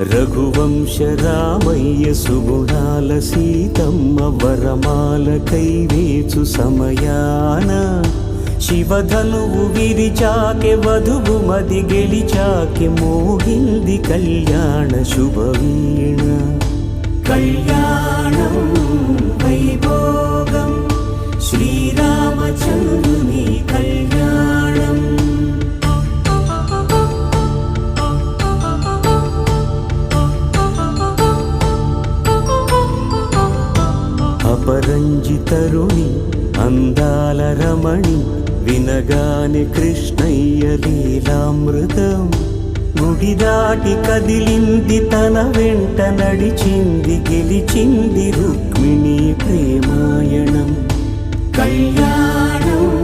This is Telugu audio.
రఘువంశ రామయ్య సుగుణాల సీతమ్మ వరమాల కైవేచు సమయాన శివధనువు విరిచాకె వధువు మది గెలిచాకె మోగింది కళ్యాణ శుభవీణ. కళ్యాణం వైభోగం శ్రీరామచంద్రుని కళ్యాణం. అపరంజి తరుణి అందాల రమణి వినగానే కృష్ణయ్య లీలామృతం. గుడి దాటి కదిలింది తన వెంట నడిచింది గెలిచింది రుక్మిణి ప్రేమాయణం. కళ్యాణం